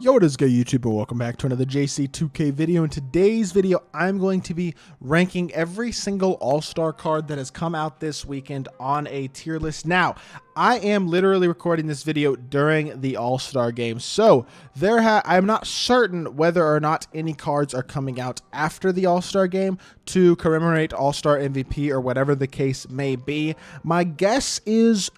Yo, what is good, YouTuber? Welcome back to another JC2K video. In today's video, I'm going to be ranking every single All-Star card that has come out this weekend on a tier list. Now, I am literally recording this video during the All-Star game, so I'm not certain whether or not any cards are coming out after the All-Star game to commemorate All-Star MVP or whatever the case may be. My guess is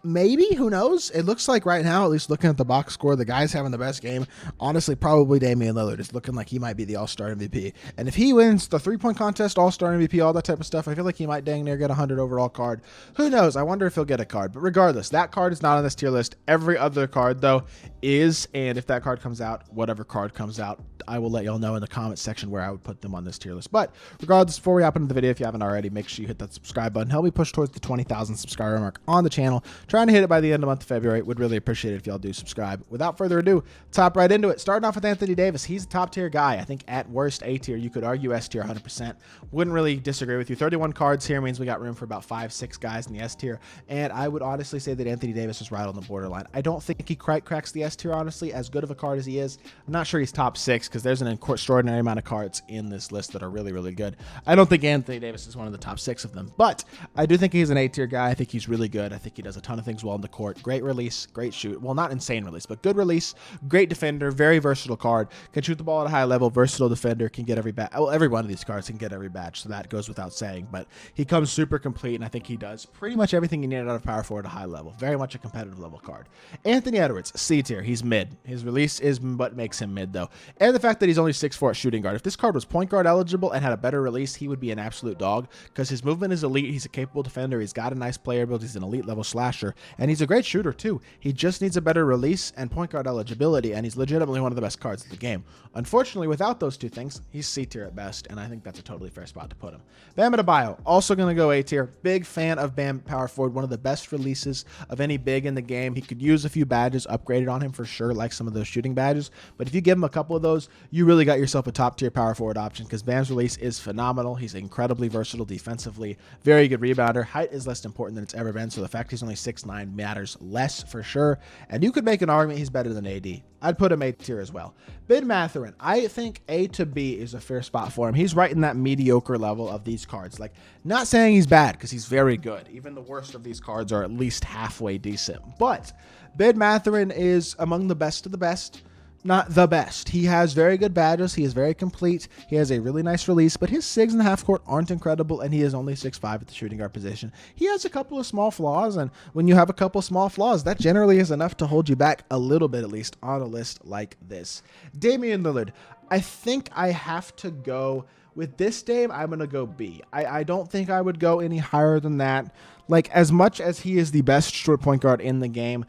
maybe, who knows? It looks like right now, at least looking at the box score, the guy's having the best game. Honestly, probably Damian Lillard is looking like he might be the All-Star MVP. And if he wins the three-point contest, All-Star MVP, all that type of stuff, I feel like he might dang near get a 100 overall card. Who knows? I wonder if he'll get a card. But regardless, that card is not on this tier list. Every other card, though, is. And if that card comes out, whatever card comes out, I will let y'all know in the comment section where I would put them on this tier list. But regardless, before we hop into the video, if you haven't already, make sure you hit that subscribe button. Help me push towards the 20,000 subscriber mark on the channel. Trying to hit it by the end of the month of February. Would really appreciate it if y'all do subscribe. Without further ado, top right into it. Starting off with Anthony Davis. He's a top tier guy. I think at worst A tier. You could argue S tier 100%. Wouldn't really disagree with you. 31 cards here means we got room for about 5-6 guys in the S tier. And I would honestly say that Anthony Davis is right on the borderline. I don't think he cracks the S tier, honestly. As good of a card as he is, I'm not sure he's top 6 because there's an extraordinary amount of cards in this list that are really, really good. I don't think Anthony Davis is one of the top 6 of them, but I do think he's an A tier guy. I think he's really good. I think he does a ton of things well on the court. Great release, great shoot. Well, not insane release, but good release, great defender, very versatile card. Can shoot the ball at a high level, versatile defender, can get every badge. Well, every one of these cards can get every badge, so that goes without saying, but he comes super complete, and I think he does pretty much everything you need out of power forward at a high level. Very much a competitive level card. Anthony Edwards, C tier. He's mid. His release is what makes him mid, though. And the fact that he's only 6'4" at shooting guard. If this card was point guard eligible and had a better release, he would be an absolute dog because his movement is elite. He's a capable defender. He's got a nice player build. He's an elite level slasher, and he's a great shooter, too. He just needs a better release and point guard eligibility, and he's legitimately one of the best cards of the game. Unfortunately, without those two things, he's C tier at best, and I think that's a totally fair spot to put him. Bam Adebayo, also going to go A tier. Big fan of Bam power forward, one of the best releases of any big in the game. He could use a few badges upgraded on him for sure, like some of those shooting badges, but if you give him a couple of those, you really got yourself a top tier power forward option because Bam's release is phenomenal. He's incredibly versatile defensively, very good rebounder. Height is less important than it's ever been, so the fact he's only 6'9" matters less for sure, and you could make an argument he's better than AD. I'd put him A tier as well. Ben Mathurin, I think A to B is a fair spot for him. He's right in that mediocre level of these cards. Like, not saying he's bad because he's very good. Even the worst of these cards are at least halfway decent. But Ben Mathurin is among the best of the best. Not the best. He has very good badges. He is very complete. He has a really nice release, but his SIGs in the half court aren't incredible, and he is only 6'5" at the shooting guard position. He has a couple of small flaws, and when you have a couple of small flaws, that generally is enough to hold you back a little bit, at least, on a list like this. Damian Lillard, I think I have to go with this Dame. I'm going to go B. I don't think I would go any higher than that. Like, as much as he is the best short point guard in the game,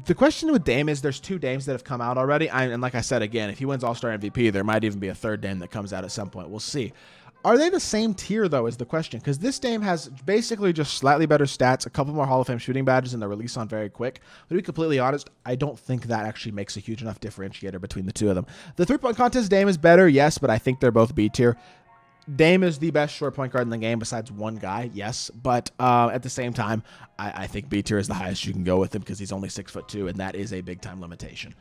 the question with Dame is there's 2 Dames that have come out already. And like I said, again, if he wins All-Star MVP, there might even be a 3rd Dame that comes out at some point. We'll see. Are they the same tier, though, is the question? Because this Dame has basically just slightly better stats, a couple more Hall of Fame shooting badges, and the release on very quick. But to be completely honest, I don't think that actually makes a huge enough differentiator between the two of them. The three-point contest Dame is better, yes, but I think they're both B tier. Dame is the best short point guard in the game besides one guy, yes, but at the same time, I think B tier is the highest you can go with him because he's only 6'2", and that is a big-time limitation.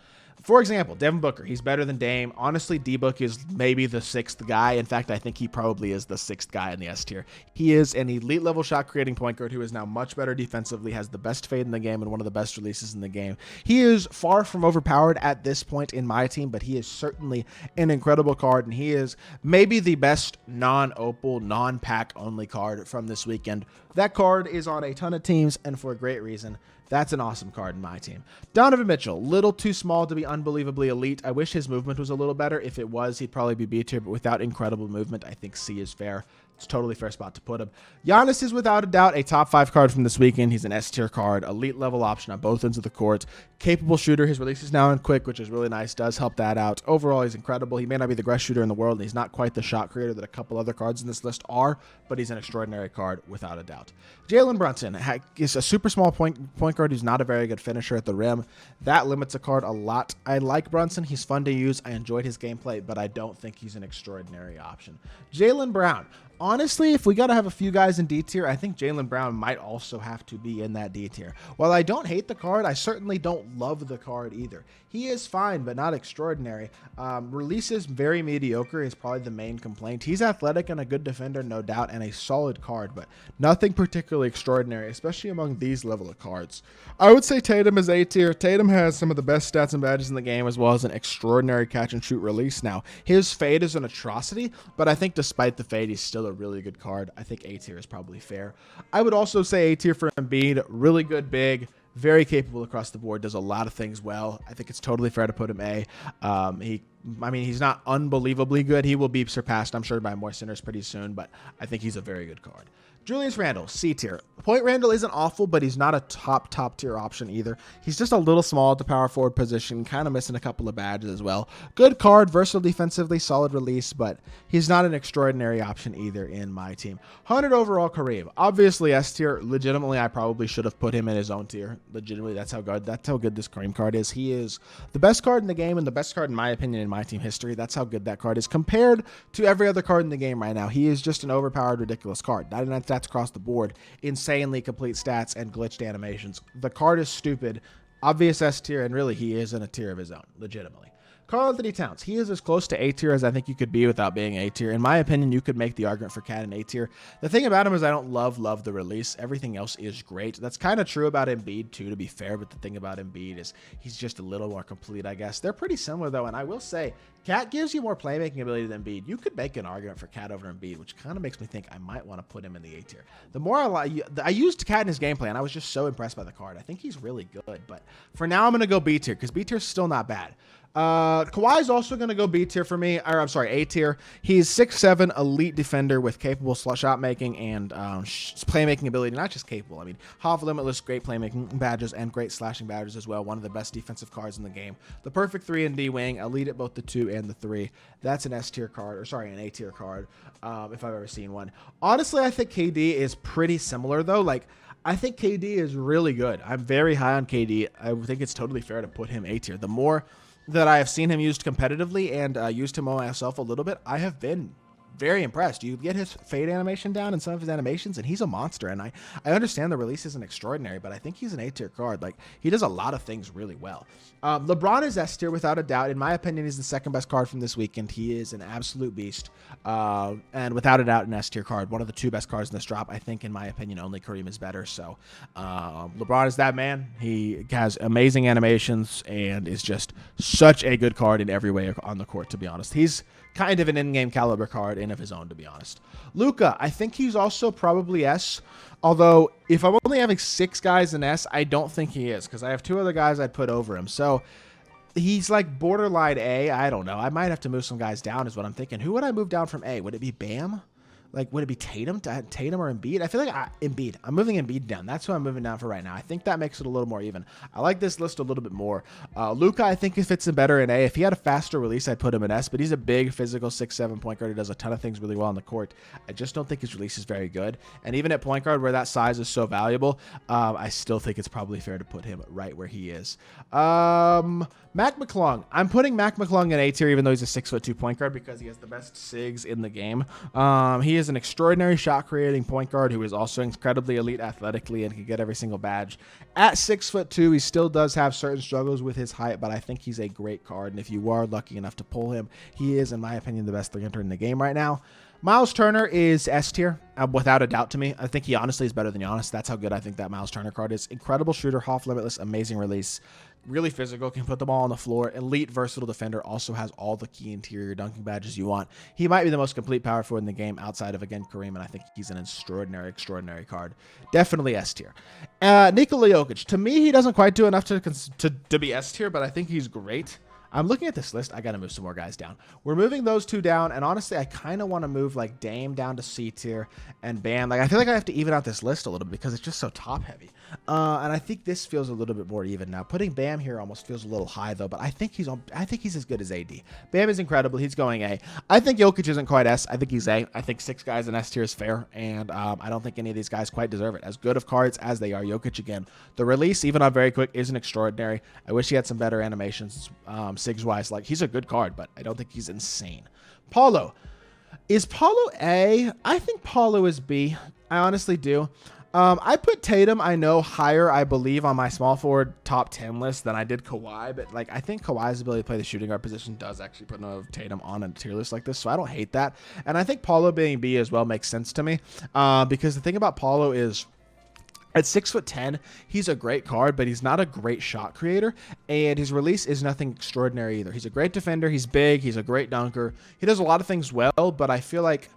For example, Devin Booker, he's better than Dame. Honestly, D-Book is maybe the 6th guy. In fact, I think he probably is the 6th guy in the S tier. He is an elite level shot creating point guard who is now much better defensively, has the best fade in the game, and one of the best releases in the game. He is far from overpowered at this point in my team, but he is certainly an incredible card, and he is maybe the best non-opal, non-pack only card from this weekend. That card is on a ton of teams, and for a great reason. That's an awesome card in my team. Donovan Mitchell, little too small to be unbelievably elite. I wish his movement was a little better. If it was, he'd probably be B tier, but without incredible movement, I think C is fair. It's a totally fair spot to put him. Giannis is without a doubt a top 5 card from this weekend. He's an S tier card, elite level option on both ends of the court. Capable shooter. His release is now in quick, which is really nice. Does help that out. Overall, he's incredible. He may not be the best shooter in the world, and he's not quite the shot creator that a couple other cards in this list are, but he's an extraordinary card without a doubt. Jalen Brunson is a super small point guard who's not a very good finisher at the rim. That limits a card a lot. I like Brunson. He's fun to use. I enjoyed his gameplay, but I don't think he's an extraordinary option. Jaylen Brown. Honestly, if we got to have a few guys in D tier, I think Jaylen Brown might also have to be in that D tier. While I don't hate the card, I certainly don't love the card either. He is fine, but not extraordinary. Release is very mediocre is probably the main complaint. He's athletic and a good defender, no doubt, and a solid card, but nothing particularly extraordinary, especially among these level of cards. I would say Tatum is A tier. Tatum has some of the best stats and badges in the game, as well as an extraordinary catch and shoot release. Now, his fade is an atrocity, but I think despite the fade, he's still a really good card. I think A tier is probably fair. I would also say A tier for Embiid. Really good big, very capable across the board, does a lot of things well. I think it's totally fair to put him A. He's not unbelievably good. He will be surpassed, I'm sure, by more centers pretty soon, but I think he's a very good card. Julius Randle, C tier. Point Randle isn't awful, but he's not a top tier option either. He's just a little small at the power forward position, kind of missing a couple of badges as well. Good card, versatile defensively, solid release, but he's not an extraordinary option either in my team. 100 overall Kareem. Obviously S tier. Legitimately, I probably should have put him in his own tier. Legitimately, that's how good this Kareem card is. He is the best card in the game and the best card, in my opinion, in my team history. That's how good that card is compared to every other card in the game right now. He is just an overpowered, ridiculous card. 99 stats across the board, insanely complete stats and glitched animations. The card is stupid, obvious S tier, and really he is in a tier of his own, legitimately. Karl-Anthony Towns, he is as close to A tier as I think you could be without being A tier. In my opinion, you could make the argument for Cat in A tier. The thing about him is I don't love the release. Everything else is great. That's kind of true about Embiid too, to be fair, but the thing about Embiid is he's just a little more complete, I guess. They're pretty similar though, and I will say Cat gives you more playmaking ability than Embiid. You could make an argument for Cat over Embiid, which kind of makes me think I might want to put him in the A tier. The more I used Cat in his gameplay, and I was just so impressed by the card. I think he's really good, but for now I'm going to go B tier because B tier is still not bad. Kawhi is also going to go B tier for me, or I'm sorry, A tier. He's 6'7", elite defender with capable shot making and playmaking ability. Not just capable, I mean, half limitless, great playmaking badges and great slashing badges as well. One of the best defensive cards in the game. The perfect 3 and D wing, elite at both the 2 and the 3. That's an S tier card, or sorry, an A tier card, if I've ever seen one. Honestly, I think KD is pretty similar though. Like, I think KD is really good. I'm very high on KD. I think it's totally fair to put him A tier. The more that I have seen him used competitively and used him on myself a little bit, I have been very impressed. You get his fade animation down in some of his animations, and he's a monster. And I understand the release isn't extraordinary, but I think he's an A tier card. Like, he does a lot of things really well. LeBron is S tier without a doubt. In my opinion, he's the second best card from this weekend. He is an absolute beast, and without a doubt, an S tier card. One of the 2 best cards in this drop. I think, in my opinion, only Kareem is better. So LeBron is that man. He has amazing animations and is just such a good card in every way on the court, to be honest. He's kind of an in-game caliber card in of his own, to be honest. Luka, I think he's also probably S, although if I'm only having 6 guys in S, I don't think he is, because I have 2 other guys I'd put over him. So he's like borderline A. I don't know. I might have to move some guys down is what I'm thinking. Who would I move down from A? Would it be Bam? Like, would it be Tatum or Embiid? I feel like Embiid. I'm moving Embiid down. That's who I'm moving down for right now. I think that makes it a little more even. I like this list a little bit more. Luka, I think he fits in better in A. If he had a faster release, I'd put him in S, but he's a big, physical 6'7" point guard who does a ton of things really well on the court. I just don't think his release is very good. And even at point guard, where that size is so valuable, I still think it's probably fair to put him right where he is. Mac McClung. I'm putting Mac McClung in A tier, even though he's a 6'2" point guard, because he has the best SIGs in the game. He is an extraordinary shot creating point guard who is also incredibly elite athletically and can get every single badge. At 6'2", he still does have certain struggles with his height, but I think he's a great card. And if you are lucky enough to pull him, he is, in my opinion, the best 3-hunter in the game right now. Miles Turner is S tier, without a doubt to me. I think he honestly is better than Giannis. That's how good I think that Miles Turner card is. Incredible shooter, half limitless, amazing release. Really physical, can put the ball on the floor. Elite, versatile defender, also has all the key interior dunking badges you want. He might be the most complete power forward in the game outside of, again, Kareem, and I think he's an extraordinary card. Definitely S tier. Nikola Jokic. To me, he doesn't quite do enough to be S tier, but I think he's great. I'm looking at this list. I got to move some more guys down. We're moving those 2 down, and honestly, I kind of want to move like Dame down to C tier and Bam. Like, I feel like I have to even out this list a little bit because it's just so top heavy. And I think this feels a little bit more even now. Putting Bam here almost feels a little high though, but I think he's as good as AD. Bam is incredible. He's going A. I think Jokic isn't quite S. I think he's A. I think 6 guys in S tier is fair, and I don't think any of these guys quite deserve it. As good of cards as they are, Jokic again. The release, even on very quick, isn't extraordinary. I wish he had some better animations, SIGs wise. Like, he's a good card, but I don't think he's insane. Paulo. Is Paulo A? I think Paulo is B. I honestly do. I put Tatum, I know, higher, I believe, on my small forward top 10 list than I did Kawhi, but like I think Kawhi's ability to play the shooting guard position does actually put Tatum on a tier list like this, so I don't hate that. And I think Paulo being B as well makes sense to me, because the thing about Paulo is, at 6'10", he's a great card, but he's not a great shot creator, and his release is nothing extraordinary either. He's a great defender, he's big, he's a great dunker. He does a lot of things well, but I feel like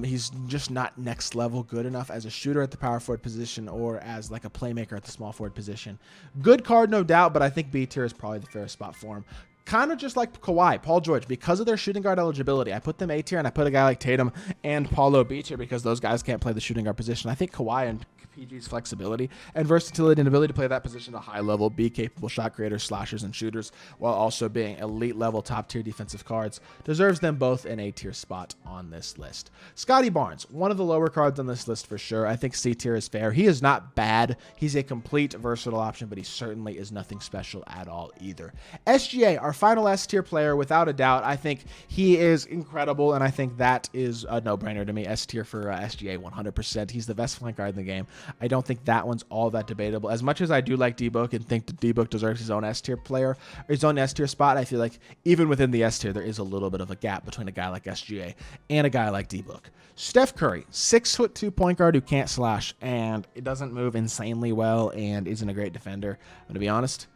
he's just not next level good enough as a shooter at the power forward position or as like a playmaker at the small forward position. Good card, no doubt, but I think B tier is probably the fairest spot for him. Kind of just like Kawhi, Paul George, because of their shooting guard eligibility. I put them A tier, and I put a guy like Tatum and Paulo B tier because those guys can't play the shooting guard position. I think Kawhi and PG's flexibility and versatility and ability to play that position at a high level, be capable shot creators, slashers, and shooters, while also being elite level top tier defensive cards, deserves them both an A tier spot on this list. Scotty Barnes, one of the lower cards on this list for sure. I think C tier is fair. He is not bad. He's a complete versatile option, but he certainly is nothing special at all either. SGA, our final S tier player, without a doubt. I think he is incredible, and I think that is a no-brainer to me. S tier for SGA 100%. He's the best flank guard in the game. I don't think that one's all that debatable. As much as I do like D-Book and think that D-Book deserves his own S tier player, or his own S tier spot, I feel like even within the S tier, there is a little bit of a gap between a guy like SGA and a guy like D-Book. Steph Curry, 6'2" point guard who can't slash, and it doesn't move insanely well and isn't a great defender. I'm going to be honest,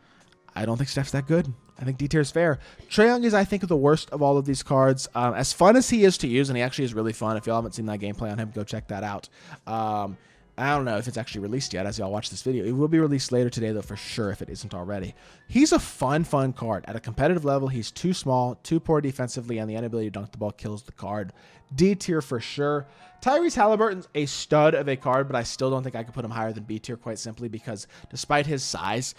I don't think Steph's that good. I think D tier is fair. Trae Young is, I think, the worst of all of these cards. As fun as he is to use, and he actually is really fun. If y'all haven't seen that gameplay on him, go check that out. I don't know if it's actually released yet as y'all watch this video. It will be released later today, though, for sure, if it isn't already. He's a fun card. At a competitive level, he's too small, too poor defensively, and the inability to dunk the ball kills the card. D tier for sure. Tyrese Halliburton's a stud of a card, but I still don't think I could put him higher than B tier, quite simply because despite his size,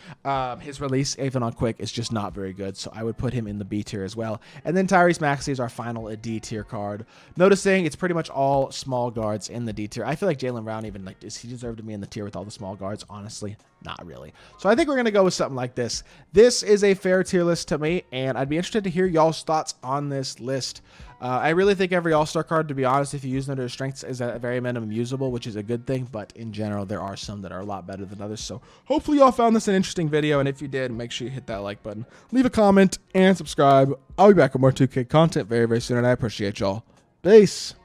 his release, even on quick, is just not very good. So I would put him in the B tier as well. And then Tyrese Maxey is our final D tier card. Noticing it's pretty much all small guards in the D tier. I feel like Jaylen Brown even, like, does he deserve to be in the tier with all the small guards? Honestly, not really. So I think we're going to go with something like this. This is a fair tier list to me, and I'd be interested to hear y'all's thoughts on this list. I really think every All-Star card, to be honest, if you use them to their strengths, is at a very minimum usable, which is a good thing. But in general, there are some that are a lot better than others. So hopefully y'all found this an interesting video. And if you did, make sure you hit that like button, leave a comment, and subscribe. I'll be back with more 2K content very, very soon. And I appreciate y'all. Peace.